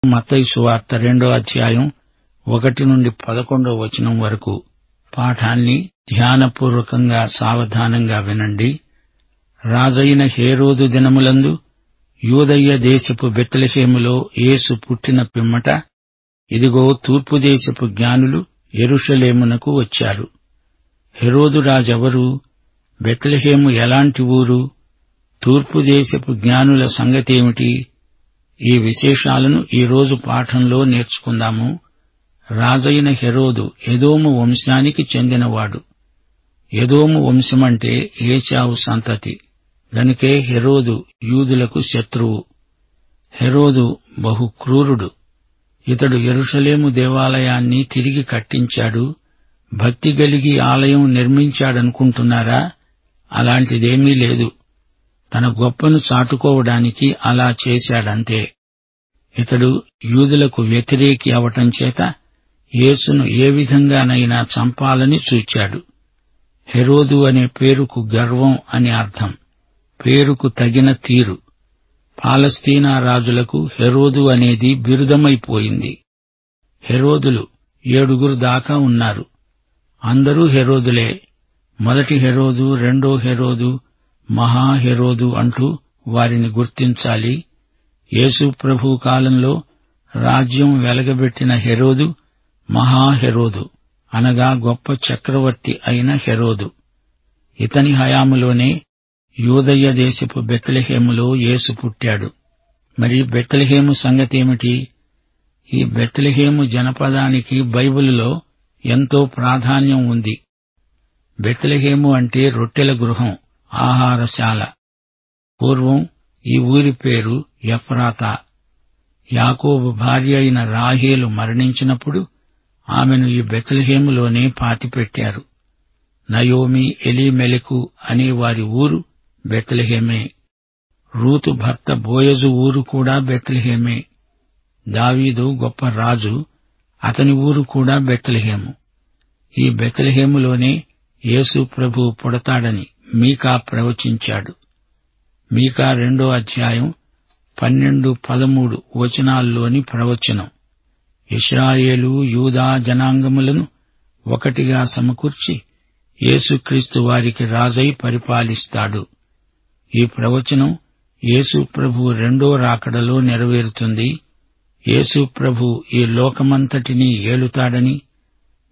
మత్తయి సువార్త 2వ అధ్యాయం 1 నుండి 11వ వచనం వరకు పాఠాన్ని ధ్యానపూర్వకంగా సావధానంగా వినండి. రాజైన హేరోదు దినములందు యూదయ్య దేశపు బెత్లెహేములో యేసు పుట్టిన పిమ్మట ఇదిగో తూర్పు దేశపు జ్ఞానులు యెరూషలేమునకు వచ్చారు. హెరోదు రాజెవరు? బెత్లెహేము ఎలాంటి ఊరు? తూర్పు దేశపు జ్ఞానుల సంగతేమిటి? ఈ విశేషాలను ఈరోజు పాఠంలో నేర్చుకుందాము. రాజైన హెరోదు ఎదోము వంశానికి చెందినవాడు. ఎదోము వంశమంటే ఏశావు సంతతి. గనుకే హెరోదు యూదులకు శత్రువు. హెరోదు బహు క్రూరుడు. ఇతడు యెరూషలేము దేవాలయాన్ని తిరిగి కట్టించాడు. భక్తి గలిగి ఆలయం నిర్మించాడనుకుంటున్నారా? అలాంటిదేమీ లేదు. తన గొప్పను చాటుకోవడానికి అలా చేశాడంతే. ఇతడు యూదులకు వ్యతిరేకి అవటం చేత యేసును ఏ విధంగానైనా చంపాలని చూచాడు. హెరోదు అనే పేరుకు గర్వం అని అర్థం. పేరుకు తగిన తీరు. పాలస్తీనా రాజులకు హెరోదు అనేది బిరుదమైపోయింది. హెరోదులు 7 దాకా ఉన్నారు. అందరూ హెరోదులే. మొదటి హెరోదు, రెండో హెరోదు, మహాహెరోదు అంటూ వారిని గుర్తించాలి. యేసు ప్రభు కాలంలో రాజ్యం వెలగబెట్టిన హెరోదు మహాహెరోదు, అనగా గొప్ప చక్రవర్తి అయిన హెరోదు. ఇతని హయాములోనే యూదయ్య దేశపు బెత్లెహేములో యేసు పుట్టాడు. మరి బెత్లెహేము సంగతేమిటి? ఈ బెత్లెహేము జనపదానికి బైబిలులో ఎంతో ప్రాధాన్యం ఉంది. బెత్లెహేము అంటే రొట్టెల గృహం, ఆహారశాల. పూర్వం ఈ ఊరి పేరు ఎఫ్రాతా. యాకోబు భార్య అయిన రాహేలు మరణించినప్పుడు ఆమెను ఈ బెత్లెహేములోనే పాతిపెట్టారు. నయోమి, ఎలీమెలెకు అనే వారి ఊరు బెత్లెహేమే. రూతు భర్త బోయజు ఊరు కూడా బెత్లెహేమే. దావీదు గొప్ప రాజు, అతని ఊరు కూడా బెత్లెహేము. ఈ బెత్లెహేములోనే యేసు ప్రభు పుడతాడని మీకా ప్రవచించాడు. మీకా 2వ అధ్యాయం 12, 13 వచనాల్లోని ప్రవచనం. ఇశ్రాయేలు, యూదా జనాంగములను ఒకటిగా సమకూర్చి యేసుక్రీస్తు వారికి రాజై పరిపాలిస్తాడు. ఈ ప్రవచనం యేసు ప్రభు 2వ రాకడలో నెరవేరుతుంది. యేసు ప్రభు ఈ లోకమంతటినీ ఏలుతాడని,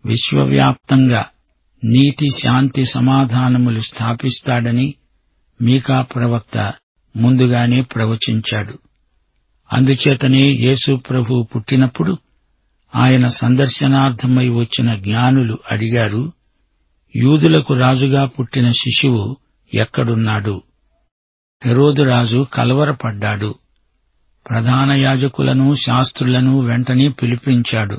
విశ్వవ్యాప్తంగా నీతి, శాంతి, సమాధానములు స్థాపిస్తాడని మీకా ప్రవక్త ముందుగానే ప్రవచించాడు. అందుచేతనే యేసు ప్రభు పుట్టినప్పుడు ఆయన సందర్శనార్థమై వచ్చిన జ్ఞానులు అడిగారు, యూదులకు రాజుగా పుట్టిన శిశువు ఎక్కడున్నాడు? హెరోదు రాజు కలవరపడ్డాడు. ప్రధాన యాజకులను, శాస్త్రులను వెంటనే పిలిపించాడు.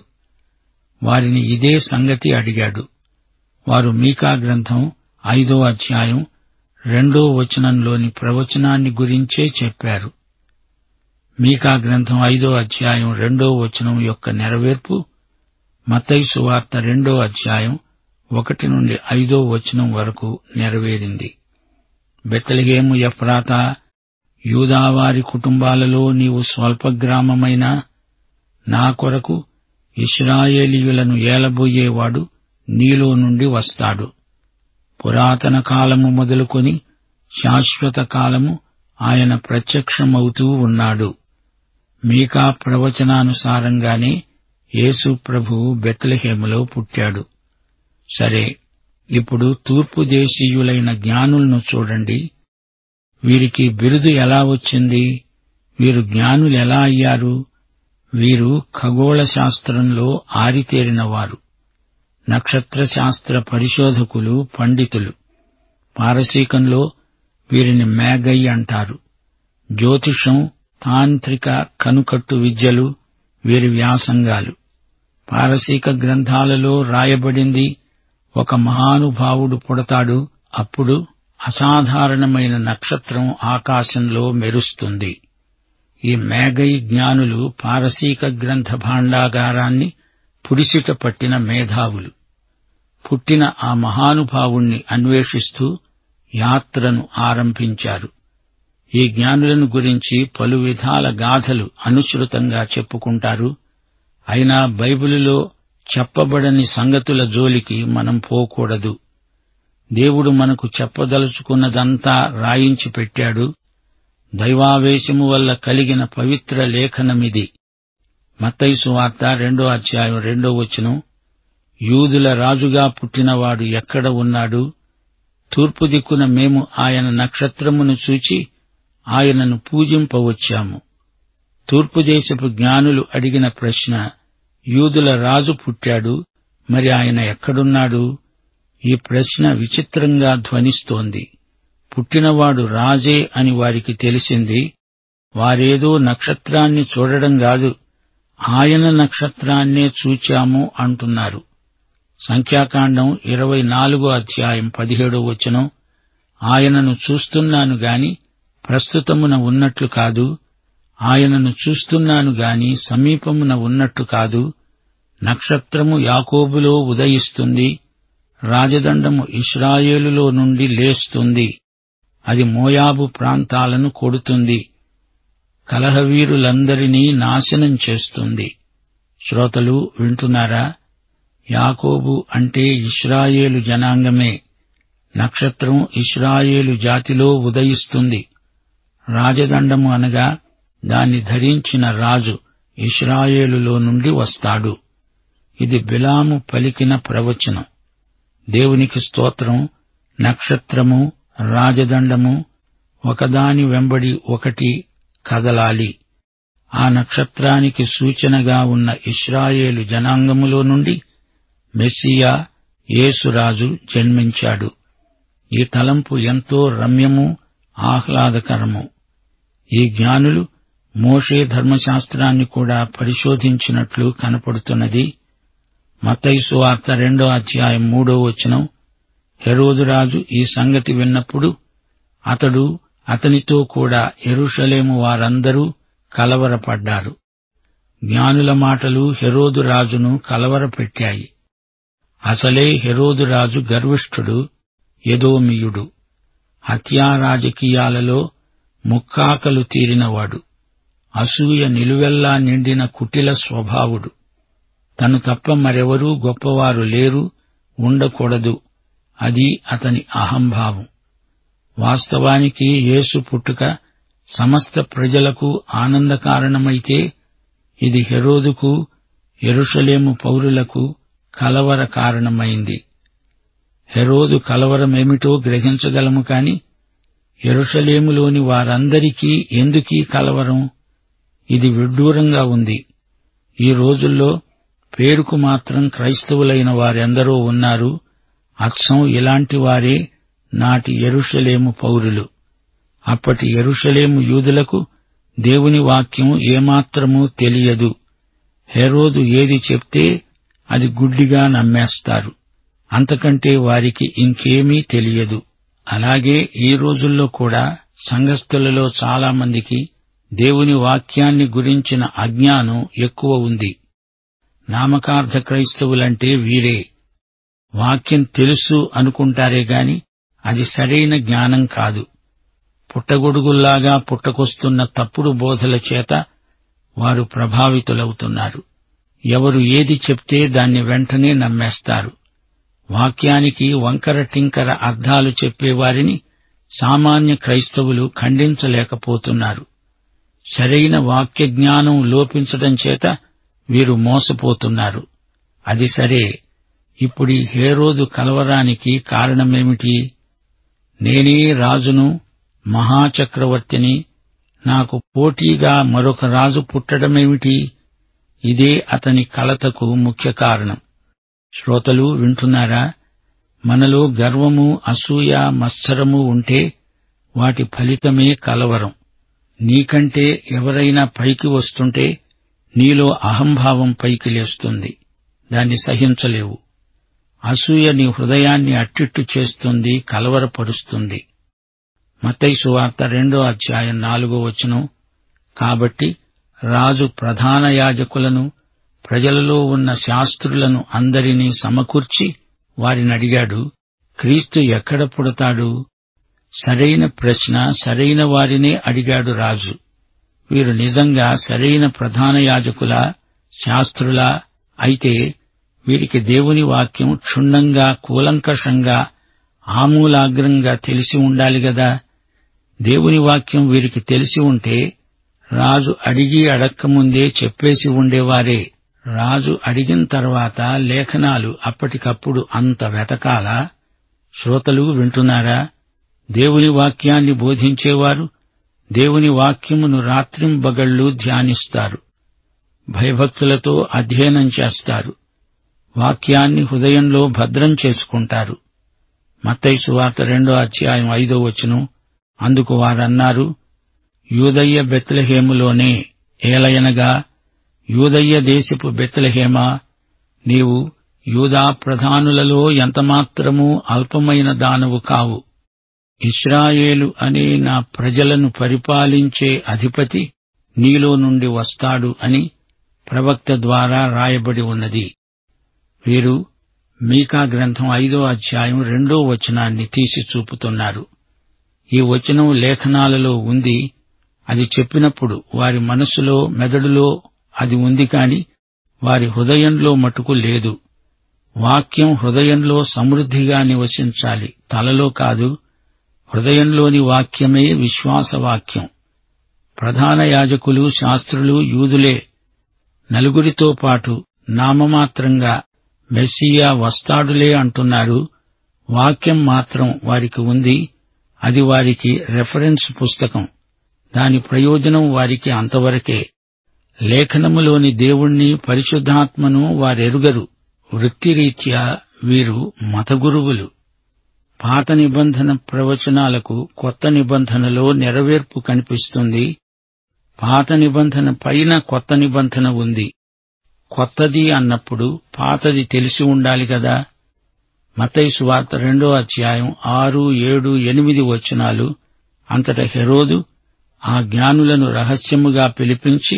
వారిని ఇదే సంగతి అడిగాడు. వారు మీకా గ్రంథం 5వ అధ్యాయం 2వ వచనంలోని ప్రవచనాన్ని గురించే చెప్పారు. మీకా గ్రంథం 5వ అధ్యాయం 2వ వచనం యొక్క నెరవేర్పు మత్తయి సువార్త 2వ అధ్యాయం 1 నుండి 5వ వచనం వరకు నెరవేరింది. బెత్లెహేము ఎఫ్రాతా, యూదావారి కుటుంబాలలో నీవు స్వల్పగ్రామమైనా నా కొరకు ఇశ్రాయేలీయులను ఏలబోయేవాడు నీలో నుండి వస్తాడు. పురాతన కాలము మొదలుకొని శాశ్వత కాలము ఆయన ప్రత్యక్షమవుతూ ఉన్నాడు. మీకా ప్రవచనానుసారంగానే యేసు ప్రభువు బెత్లెహేములో పుట్టాడు. సరే, ఇప్పుడు తూర్పు దేశీయులైన జ్ఞానులను చూడండి. వీరికి బిరుదు ఎలా వచ్చింది? వీరు జ్ఞానులెలా అయ్యారు? వీరు ఖగోళ శాస్త్రంలో ఆరితేరినవారు. నక్షత్ర శాస్త్ర పరిశోధకులు, పండితులు. పారసీకంలో వీరిని మేగై అంటారు. జ్యోతిషం, తాంత్రిక, కనుకట్టు విద్యలు వీరి వ్యాసంగాలు. పారసీక గ్రంథాలలో రాయబడింది, ఒక మహానుభావుడు పుడతాడు, అప్పుడు అసాధారణమైన నక్షత్రం ఆకాశంలో మెరుస్తుంది. ఈ మేగై జ్ఞానులు పారసీక గ్రంథ భాండాగారాన్ని పుడిసిట పట్టిన మేధావులు. పుట్టిన ఆ మహానుభావుణ్ణి అన్వేషిస్తూ యాత్రను ఆరంభించారు. ఈ జ్ఞానులను గురించి పలు విధాల గాథలు అనుసృతంగా చెప్పుకుంటారు. అయినా బైబిలులో చెప్పబడని సంగతుల జోలికి మనం పోకూడదు. దేవుడు మనకు చెప్పదలుచుకున్నదంతా రాయించి పెట్టాడు. దైవావేశము వల్ల కలిగిన పవిత్ర లేఖనమిది. మత్తయి సువార్త 2:2 యూదుల రాజుగా పుట్టినవాడు ఎక్కడ ఉన్నాడు? తూర్పు దిక్కున మేము ఆయన నక్షత్రమును చూచి ఆయనను పూజింపవచ్చాము. తూర్పు దేశపు జ్ఞానులు అడిగిన ప్రశ్న, యూదుల రాజు పుట్టాడు, మరి ఆయన ఎక్కడున్నాడు? ఈ ప్రశ్న విచిత్రంగా ధ్వనిస్తోంది. పుట్టినవాడు రాజే అని వారికి తెలిసింది. వారేదో నక్షత్రాన్ని చూడడం కాదు, ఆయన నక్షత్రాన్నే చూచాము అంటున్నారు. సంఖ్యాకాండం 24:17 ఆయనను చూస్తున్నాను గాని ప్రస్తుతమున ఉన్నట్లు కాదు, ఆయనను చూస్తున్నాను గాని సమీపమున ఉన్నట్టు కాదు. నక్షత్రము యాకోబులో ఉదయిస్తుంది, రాజదండము ఇశ్రాయేలులో నుండి లేస్తుంది. అది మోయాబు ప్రాంతాలను కొడుతుంది, కలహవీరులందరినీ నాశనం చేస్తుంది. శ్రోతలు వింటున్నారా? యాకోబు అంటే ఇశ్రాయేలు జనాంగమే. నక్షత్రం ఇశ్రాయేలు జాతిలో ఉదయిస్తుంది. రాజదండము అనగా దాన్ని ధరించిన రాజు ఇశ్రాయేలులో నుండి వస్తాడు. ఇది బిలాము పలికిన ప్రవచనం. దేవునికి స్తోత్రం. నక్షత్రము, రాజదండము ఒకదాని వెంబడి ఒకటి కదలాలి. ఆ నక్షత్రానికి సూచనగా ఉన్న ఇశ్రాయేలు జనాంగములో నుండి మెస్సియా యేసురాజు జన్మించాడు. ఈ తలంపు ఎంతో రమ్యము, ఆహ్లాదకరము. ఈ జ్ఞానులు మోషే ధర్మశాస్త్రాన్ని కూడా పరిశోధించినట్లు కనపడుతున్నది. మత్తయి సువార్త 2:3 హెరోదురాజు ఈ సంగతి విన్నప్పుడు అతడు, అతనితో కూడా యెరూషలేము వారందరూ కలవరపడ్డారు. జ్ఞానుల మాటలు హెరోదురాజును కలవరపెట్టాయి. అసలే హెరోదురాజు గర్విష్ఠుడు, ఎదోమీయుడు. హత్యా రాజకీయాలలో ముక్కాకలు తీరినవాడు. అసూయ నిలువెల్లా నిండిన కుటిల స్వభావుడు. తను తప్ప మరెవరూ గొప్పవారు లేరు, ఉండకూడదు. అది అతని అహంభావం. వాస్తవానికి యేసు పుట్టుక సమస్త ప్రజలకు ఆనందకారణమైతే ఇది హెరోదుకు, యెరూషలేము పౌరులకు కలవర కారణమైంది. హెరోదు కలవరమేమిటో గ్రహించగలము కాని యెరూషలేములోని వారందరికీ ఎందుకీ కలవరం? ఇది విడ్డూరంగా ఉంది. ఈ రోజుల్లో పేరుకు మాత్రం క్రైస్తవులైన వారెందరో ఉన్నారు. అచ్చం ఇలాంటి వారే నాటి యెరూషలేము పౌరులు. అప్పటి యెరూషలేము యూదులకు దేవుని వాక్యం ఏమాత్రమూ తెలియదు. హెరోదు ఏది చెప్తే అది గుడ్డిగా నమ్మేస్తారు. అంతకంటే వారికి ఇంకేమీ తెలియదు. అలాగే ఈ రోజుల్లో కూడా సంఘస్థులలో చాలామందికి దేవుని వాక్యాన్ని గురించిన అజ్ఞానం ఎక్కువ ఉంది. నామకార్థ క్రైస్తవులంటే వీరే. వాక్యం తెలుసు అనుకుంటారే గాని అది సరైన జ్ఞానం కాదు. పుట్టగొడుగుల్లాగా పుట్టకొస్తున్న తప్పుడు బోధల చేత వారు ప్రభావితులవుతున్నారు. ఎవరు ఏది చెప్తే దాన్ని వెంటనే నమ్మేస్తారు. వాక్యానికి వంకర టింకర అర్థాలు చెప్పేవారిని సామాన్య క్రైస్తవులు ఖండించలేకపోతున్నారు. సరైన వాక్య జ్ఞానం లోపించడం చేత వీరు మోసపోతున్నారు. అది సరే. ఇప్పుడీ హేరోదు కలవరానికి కారణమేమిటి? నేనే రాజును, మహాచక్రవర్తిని, నాకు పోటీగా మరొక రాజు పుట్టడమేమిటి? ఇదే అతని కలతకు ముఖ్య కారణం. శ్రోతలు వింటున్నారా? మనలో గర్వము, అసూయ, మత్సరము ఉంటే వాటి ఫలితమే కలవరం. నీకంటే ఎవరైనా పైకి వస్తుంటే నీలో అహంభావం పైకి లేస్తుంది. దాన్ని సహించలేవు. అసూయ నీ హృదయాన్ని అట్టిట్టు చేస్తుంది, కలవరపరుస్తుంది. మత్తయి సువార్త 2:4 కాబట్టి రాజు ప్రధాన యాజకులను, ప్రజలలో ఉన్న శాస్త్రులను అందరినీ సమకూర్చి వారినడిగాడు, క్రీస్తు ఎక్కడ పుడతాడు? సరైన ప్రశ్న సరైన వారినే అడిగాడు రాజు. వీరు నిజంగా సరైన ప్రధాన యాజకులా, శాస్త్రులా? అయితే వీరికి దేవుని వాక్యం క్షుణ్ణంగా, కూలంకషంగా, ఆమూలాగ్రంగా తెలిసి ఉండాలి గదా. దేవుని వాక్యం వీరికి తెలిసి ఉంటే రాజు అడిగి అడక్కముందే చెప్పేసి ఉండేవారే. రాజు అడిగిన తర్వాత లేఖనాలు అప్పటికప్పుడు అంత వెతకాలా? శ్రోతలు వింటున్నారా? దేవుని వాక్యాన్ని బోధించేవారు దేవుని వాక్యమును రాత్రింబగళ్లు ధ్యానిస్తారు, భయభక్తులతో అధ్యయనం చేస్తారు, వాక్యాన్ని హృదయంలో భద్రం చేసుకుంటారు. మత్తయి సువార్త 2:5 అందుకు వారన్నారు, యూదయ్య బెత్లెహేములోనే, ఏలయనగా యూదయ్య దేశపు బెత్లెహేమా, నీవు యూదా ప్రధానులలో ఎంతమాత్రమూ అల్పమైన దానవు కావు. ఇశ్రాయేలు అనే నా ప్రజలను పరిపాలించే అధిపతి నీలో నుండి వస్తాడు అని ప్రవక్త ద్వారా రాయబడి ఉన్నది. వీరు మీకా గ్రంథం 5:2 తీసి చూపుతున్నారు. ఈ వచనం లేఖనాలలో ఉంది. అది చెప్పినప్పుడు వారి మనస్సులో, మెదడులో అది ఉంది కాని వారి హృదయంలో మటుకు లేదు. వాక్యం హృదయంలో సమృద్ధిగా నివసించాలి, తలలో కాదు. హృదయంలోని వాక్యమే విశ్వాసవాక్యం. ప్రధాన యాజకులు, శాస్త్రులు యూదులే. నలుగురితో పాటు నామమాత్రంగా మెస్సియా వస్తాడులే అంటున్నారు. వాక్యం మాత్రం వారికి ఉంది. అది వారికి రెఫరెన్స్ పుస్తకం. దాని ప్రయోజనం వారికి అంతవరకే. లేఖనములోని దేవుణ్ణి, పరిశుద్ధాత్మను వారెరుగరు. వృత్తిరీత్యా వీరు మతగురువులు. పాత నిబంధన ప్రవచనాలకు కొత్త నిబంధనలో నెరవేర్పు కనిపిస్తుంది. పాత నిబంధన పైన కొత్త నిబంధన ఉంది. కొత్తది అన్నప్పుడు పాతది తెలిసి ఉండాలి గదా. మత్తయి సువార్త 2:6-7-8 అంతట హెరోదు ఆ జ్ఞానులను రహస్యముగా పిలిపించి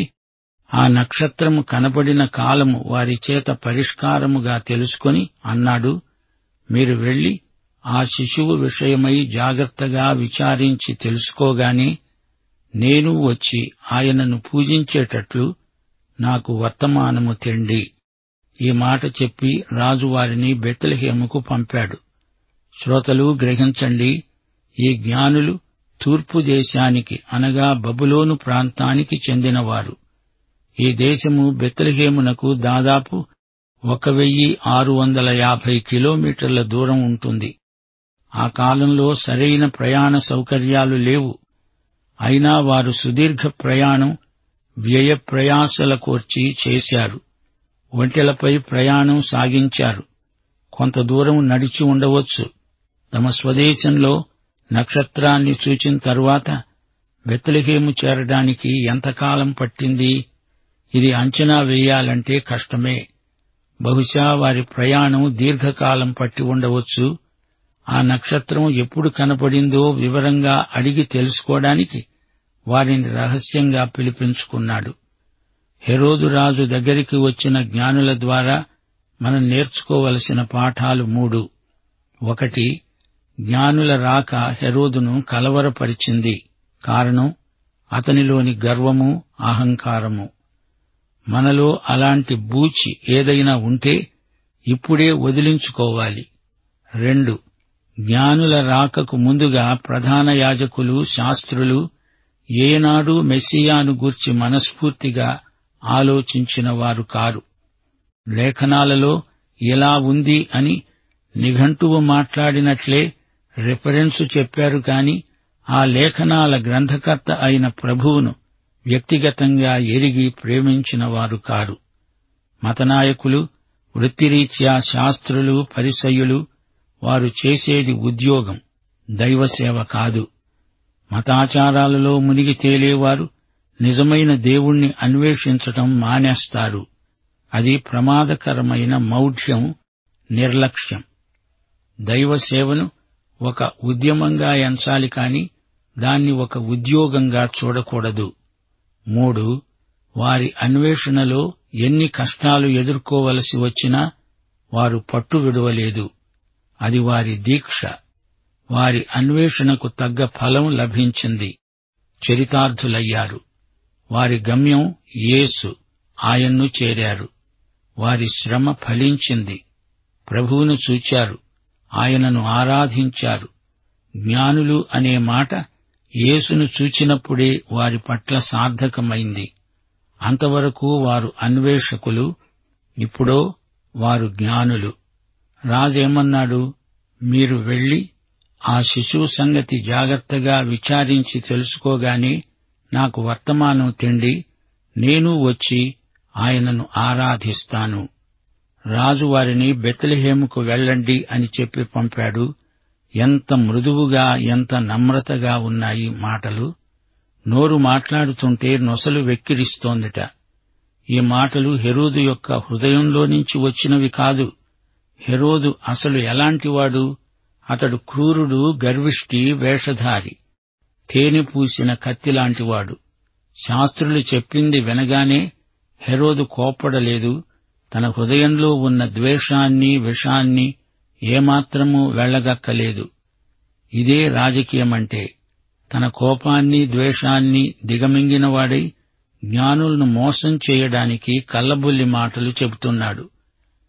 ఆ నక్షత్రము కనబడిన కాలము వారి చేత పరిష్కారముగా తెలుసుకొని అన్నాడు, మీరు వెళ్లి ఆ శిశువు విషయమై జాగ్రత్తగా విచారించి తెలుసుకోగానే నేను వచ్చి ఆయనను పూజించేటట్లు నాకు వర్తమానము తెండి. ఈ మాట చెప్పి రాజు వారిని బెత్లెహేముకు పంపాడు. శ్రోతలు గ్రహించండి, ఈ జ్ఞానులు తూర్పు దేశానికి అనగా బబులోను ప్రాంతానికి చెందినవారు. ఈ దేశము బెత్లెహేమునకు దాదాపు 1650 కిలోమీటర్ల దూరం ఉంటుంది. ఆ కాలంలో సరైన ప్రయాణ సౌకర్యాలు లేవు. అయినా వారు సుదీర్ఘ ప్రయాణం, వ్యయ ప్రయాసల కోర్చి చేశారు. ఒంటెలపై ప్రయాణం సాగించారు. కొంత దూరం నడిచి ఉండవచ్చు. తమ స్వదేశంలో నక్షత్రాన్ని చూచిన తరువాత బెత్లెహేము చేరడానికి ఎంతకాలం పట్టింది? ఇది అంచనా వేయాలంటే కష్టమే. బహుశా వారి ప్రయాణం దీర్ఘకాలం పట్టి ఉండవచ్చు. ఆ నక్షత్రం ఎప్పుడు కనపడిందో వివరంగా అడిగి తెలుసుకోవడానికి వారిని రహస్యంగా పిలిపించుకున్నాడు. హెరోదు రాజు దగ్గరికి వచ్చిన జ్ఞానుల ద్వారా మనం నేర్చుకోవలసిన పాఠాలు 3. 1. జ్ఞానుల రాక హెరోదును కలవరపరిచింది. కారణం అతనిలోని గర్వము, అహంకారము. మనలో అలాంటి బూచి ఏదైనా ఉంటే ఇప్పుడే వదిలించుకోవాలి. 2. జ్ఞానుల రాకకు ముందుగా ప్రధాన యాజకులు, శాస్త్రులు ఏనాడూ మెస్సియాను గూర్చి మనస్ఫూర్తిగా ఆలోచించిన వారు కారు. లేఖనాలలో ఇలా ఉంది అని నిఘంటువు మాట్లాడినట్లే రిఫరెన్సు చెప్పారు కాని ఆ లేఖనాల గ్రంథకర్త అయిన ప్రభువును వ్యక్తిగతంగా ఎరిగి ప్రేమించిన వారు కారు. మతనాయకులు, వృత్తిరీత్యా శాస్త్రులు, పరిసయ్యులు వారు చేసేది ఉద్యోగం, దైవసేవ కాదు. మతాచారాలలో మునిగి తేలేవారు నిజమైన దేవుణ్ణి అన్వేషించటం మానేస్తారు. అది ప్రమాదకరమైన మౌఢ్యం, నిర్లక్ష్యం. దైవసేవను ఒక ఉద్యమంగా ఎంచాలి కాని దాన్ని ఒక ఉద్యోగంగా చూడకూడదు. 3. వారి అన్వేషణలో ఎన్ని కష్టాలు ఎదుర్కోవలసి వచ్చినా వారు పట్టు విడువలేదు. అది వారి దీక్ష. వారి అన్వేషణకు తగ్గ ఫలం లభించింది. చరితార్థులయ్యారు. వారి గమ్యం యేసు. ఆయన్ను చేరారు. వారి శ్రమ ఫలించింది. ప్రభువును చూచారు. ఆయనను ఆరాధించారు. జ్ఞానులు అనే మాట యేసును చూచినప్పుడే వారి పట్ల సార్థకమైంది. అంతవరకు వారు అన్వేషకులు, ఇప్పుడో వారు జ్ఞానులు. రాజేమన్నాడు? మీరు వెళ్లి ఆ శిశువు సంగతి జాగ్రత్తగా విచారించి తెలుసుకోగానే నాకు వర్తమానం తెండి, నేను వచ్చి ఆయనను ఆరాధిస్తాను. రాజు వారిని బెత్లెహేముకు వెళ్ళండి అని చెప్పి పంపాడు. ఎంత మృదువుగా, ఎంత నమ్రతగా ఉన్నాయి మాటలు. నోరు మాట్లాడుతుంటే నొసలు వెక్కిరిస్తోందిట. ఈ మాటలు హెరోదు యొక్క హృదయంలో నుంచి వచ్చినవి కాదు. హెరోదు అసలు ఎలాంటివాడు? అతడు క్రూరుడు, గర్విష్టి, వేషధారి, తేనె పూసిన కత్తిలాంటివాడు. శాస్త్రులు చెప్పింది వినగానే హెరోదు కోప్పడలేదు. తన హృదయంలో ఉన్న ద్వేషాన్ని, విషాన్ని ఏమాత్రమూ వెళ్లగక్కలేదు. ఇదే రాజకీయమంటే. తన కోపాన్ని, ద్వేషాన్ని దిగమింగినవాడై జ్ఞానులను మోసం చేయడానికి కల్లబుల్లి మాటలు చెబుతున్నాడు.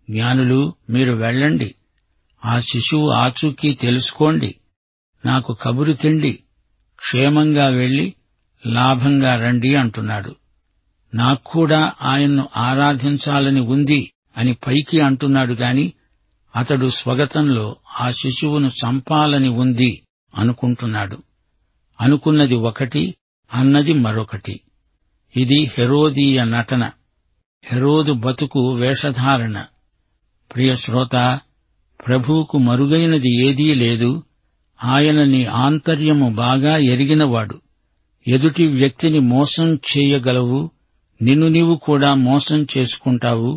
జ్ఞానులు, మీరు వెళ్ళండి, ఆ శిశువు ఆచూకీ తెలుసుకోండి, నాకు కబురు తెండి, క్షేమంగా వెళ్లి లాభంగా రండి అంటున్నాడు. నాక్కూడా ఆయన్ను ఆరాధించాలని ఉంది అని పైకి అంటున్నాడు గాని అతడు స్వగతంలో ఆ శిశువును చంపాలని ఉంది అనుకుంటున్నాడు. అనుకున్నది ఒకటి, అన్నది మరొకటి. ఇది హెరోదీయ నటన, హెరోదు బతుకు వేషధారణ. ప్రియ శ్రోత, ప్రభువుకు మరుగైనది ఏదీ లేదు. ఆయన నీ ఆంతర్యము బాగా ఎరిగినవాడు. ఎదుటి వ్యక్తిని మోసం చేయగలవు, నిన్ను నీవు కూడా మోసం చేసుకుంటావు,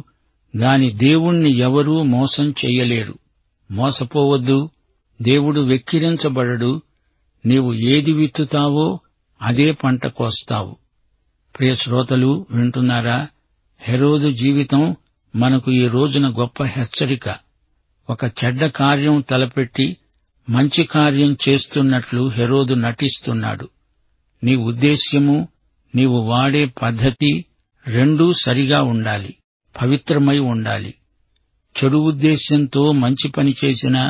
గాని దేవుణ్ణి ఎవరూ మోసం చెయ్యలేరు. మోసపోవద్దు. దేవుడు వెక్కిరించబడడు. నీవు ఏది విత్తుతావో అదే పంట కోస్తావు. ప్రియ శ్రోతలు, వింటున్నారా? హెరోదు జీవితం మనకు ఈ రోజున గొప్ప హెచ్చరిక. ఒక చెడ్డ కార్యం తలపెట్టి మంచి కార్యం చేస్తున్నట్లు హెరోదు నటిస్తున్నాడు. నీ ఉద్దేశ్యము, నీవు వాడే పద్ధతి రెండూ సరిగా ఉండాలి, పవిత్రమై ఉండాలి. చెడు ఉద్దేశ్యంతో మంచి పని చేసినా,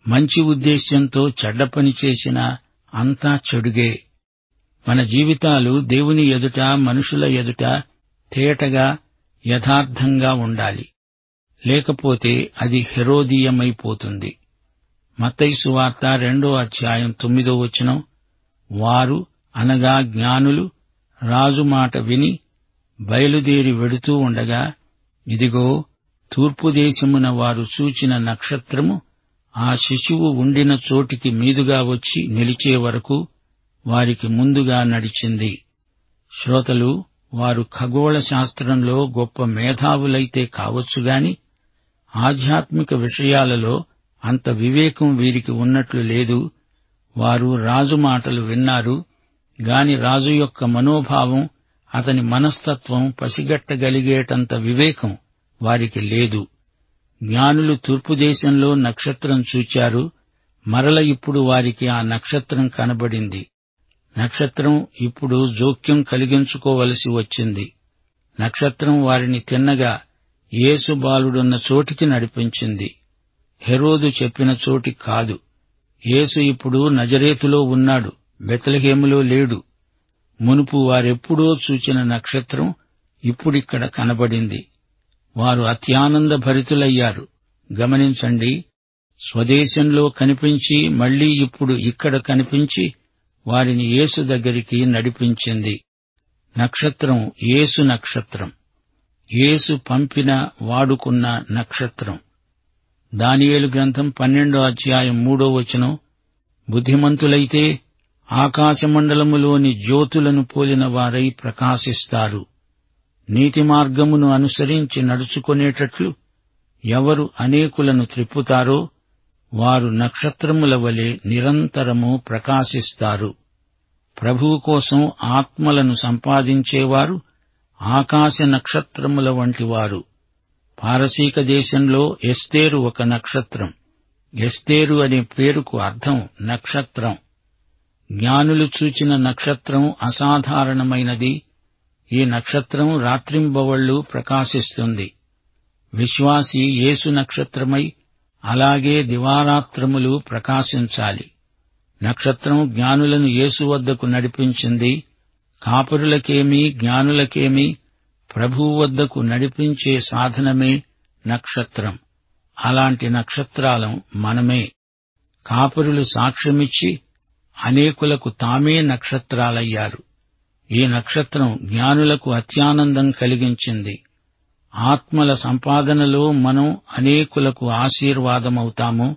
మంచి ఉద్దేశ్యంతో చెడ్డ పని చేసినా అంతా చెడుగే. మన జీవితాలు దేవుని ఎదుట, మనుషుల ఎదుట తేటగా, యథార్థంగా ఉండాలి. లేకపోతే అది హెరోదీయమైపోతుంది. మత్తయి సువార్త 2:9 వారు అనగా జ్ఞానులు రాజు మాట విని బయలుదేరి వెడుతూ ఉండగా, ఇదిగో తూర్పు దేశమున వారు చూచిన నక్షత్రము ఆ శిశువు ఉండిన చోటికి మీదుగా వచ్చి నిలిచే వరకు వారికి ముందుగా నడిచింది. శ్రోతలు, వారు ఖగోళ శాస్త్రంలో గొప్ప మేధావులైతే కావచ్చుగాని ఆధ్యాత్మిక విషయాలలో అంత వివేకం వీరికి ఉన్నట్లు లేదు. వారు రాజు మాటలు విన్నారు గాని రాజు యొక్క మనోభావం, అతని మనస్తత్వం పసిగట్టగలిగేటంత వివేకం వారికి లేదు. జ్ఞానులు తూర్పు దేశంలో నక్షత్రం చూచారు. మరల ఇప్పుడు వారికి ఆ నక్షత్రం కనబడింది. నక్షత్రం ఇప్పుడు జోక్యం కలిగించుకోవలసి వచ్చింది. నక్షత్రం వారిని తిన్నగా యేసు బాలుడున్న చోటికి నడిపించింది. హెరోదు చెప్పిన చోటి కాదు. యేసు ఇప్పుడు నజరేతులో ఉన్నాడు, బెత్లెహేములో లేడు. మునుపు వారెప్పుడో చూచిన నక్షత్రం ఇప్పుడిక్కడ కనబడింది. వారు అత్యానంద భరితులయ్యారు. గమనించండి, స్వదేశంలో కనిపించి మళ్లీ ఇప్పుడు ఇక్కడ కనిపించి వారిని యేసు దగ్గరికి నడిపించింది. నక్షత్రం యేసు నక్షత్రం, యేసు పంపిన, వాడుకున్న నక్షత్రం. దానియేలు గ్రంథం 12:3 బుద్ధిమంతులైతే ఆకాశమండలములోని జ్యోతులను పోలిన వారై ప్రకాశిస్తారు. నీతి మార్గమును అనుసరించి నడుచుకొనేటట్లు ఎవరు అనేకులను త్రిప్పుతారో వారు నక్షత్రముల వలె నిరంతరము ప్రకాశిస్తారు. ప్రభువు కోసం ఆత్మలను సంపాదించేవారు ఆకాశ నక్షత్రముల వంటివారు. పారసీక దేశంలో ఎస్తేరు ఒక నక్షత్రం. ఎస్తేరు అనే పేరుకు అర్థం నక్షత్రం. జ్ఞానులు చూచిన నక్షత్రం అసాధారణమైనది. ఈ నక్షత్రం రాత్రింబవళ్లు ప్రకాశిస్తుంది. విశ్వాసి యేసు నక్షత్రమై అలాగే దివారాత్రములు ప్రకాశించాలి. నక్షత్రం జ్ఞానులను యేసు వద్దకు నడిపించింది. కాపరులకేమీ జ్ఞానులకేమీ ప్రభువు వద్దకు నడిపించే సాధనమే నక్షత్రం. అలాంటి నక్షత్రాలం మనమే. కాపరులు సాక్ష్యమిచ్చి అనేకులకు తామే నక్షత్రాలయ్యారు. ఈ నక్షత్రం జ్ఞానులకు అత్యానందం కలిగించింది. ఆత్మల సంపాదనలో మనం అనేకులకు ఆశీర్వాదమవుతాము.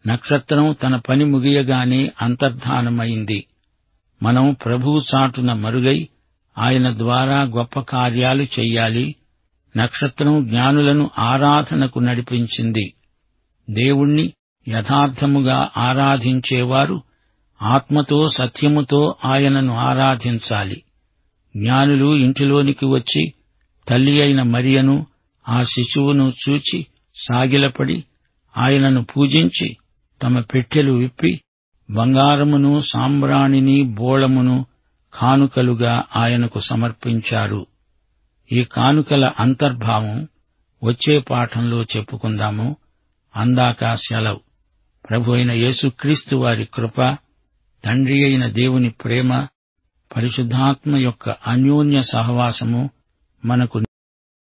నక్షత్రం తన పని ముగియగానే అంతర్ధానమైంది. మనం ప్రభువు చాటున మరుగై ఆయన ద్వారా గొప్ప కార్యాలు చెయ్యాలి. నక్షత్రం జ్ఞానులను ఆరాధనకు నడిపించింది. దేవుణ్ణి యథార్థముగా ఆరాధించేవారు ఆత్మతో సత్యముతో ఆయనను ఆరాధించాలి. జ్ఞానులు ఇంటిలోనికి వచ్చి తల్లి అయిన మరియను ఆ శిశువును చూచి సాగిలపడి ఆయనను పూజించి తమ పెట్టెలు విప్పి బంగారమును సాంబ్రాణిని బోళమును కానుకలుగా ఆయనకు సమర్పించారు. ఈ కానుకల అంతర్భావం వచ్చే పాఠంలో చెప్పుకుందాము. అందాక సెలవు. ప్రభు అయిన యేసుక్రీస్తు వారి కృప, తండ్రి అయిన దేవుని ప్రేమ, పరిశుద్ధాత్మ యొక్క అన్యోన్య సహవాసము మనకు